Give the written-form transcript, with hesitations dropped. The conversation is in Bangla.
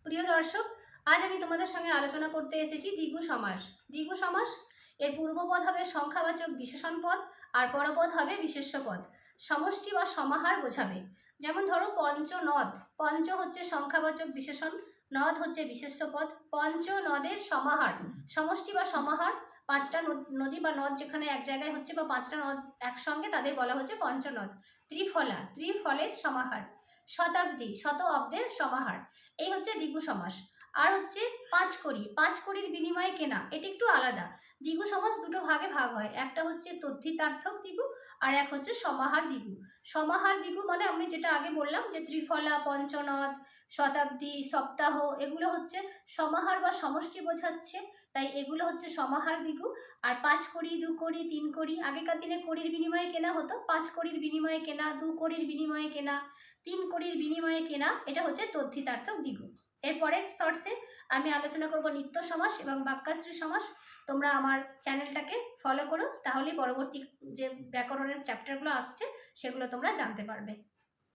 প্রিয় দর্শক, আজ আমি তোমাদের সঙ্গে আলোচনা করতে এসেছি দ্বিগু সমাস। দ্বিগু সমাস এর পূর্বপদ হবে সংখ্যাবাচক বিশেষণ পদ আর পরপদ হবে বিশেষ্য পদ। সমষ্টি বা সমাহার বোঝাবে। যেমন ধরো পঞ্চনদ, পঞ্চ হচ্ছে সংখ্যাবাচক বিশেষণ, নদ হচ্ছে বিশেষ্য পদ। পঞ্চ নদের সমাহার, সমষ্টি বা সমাহার। পাঁচটা নদী বা নদ যেখানে এক জায়গায় হচ্ছে বা পাঁচটা নদ একসঙ্গে, তাদের বলা হচ্ছে পঞ্চনদ। ত্রিফলা, ত্রিফলের সমাহার। শতাব্দী, শত অব্দের সমাহার। এই হচ্ছে দ্বিগু সমাস। আর হচ্ছে পাঁচকড়ি, পাঁচকড়ির বিনিময়ে কেনা, এটি একটু আলাদা। দ্বিগু সমাস দুটো ভাগে ভাগ হয়, একটা হচ্ছে তদ্ধিতার্থক দ্বিগু আর এক হচ্ছে সমাহার দ্বিগু। সমাহার দ্বিগু মানে আমি যেটা আগে বললাম যে ত্রিফলা, পঞ্চনদ, শতাব্দী, সপ্তাহ, এগুলো হচ্ছে সমাহার বা সমষ্টি বোঝাচ্ছে, তাই এগুলো হচ্ছে সমাহার দ্বিগু। আর পাঁচ কড়ি, দু কড়ি, তিন কড়ি, আগেকার দিনে কড়ির বিনিময়ে কেনা হতো, পাঁচ কড়ির বিনিময়ে কেনা, দু কড়ির বিনিময়ে কেনা, তিন কড়ির বিনিময়ে কেনা, এটা হচ্ছে তদ্ধিতার্থক দ্বিগু। এরপরের শর্টসে আমি আলোচনা করব নিত্য সমাস এবং বাক্যাশ্রী সমাস। তোমরা আমার চ্যানেলটাকে ফলো করো, তাহলে পরবর্তী যে ব্যাকরণের চ্যাপ্টারগুলো আসছে সেগুলো তোমরা জানতে পারবে।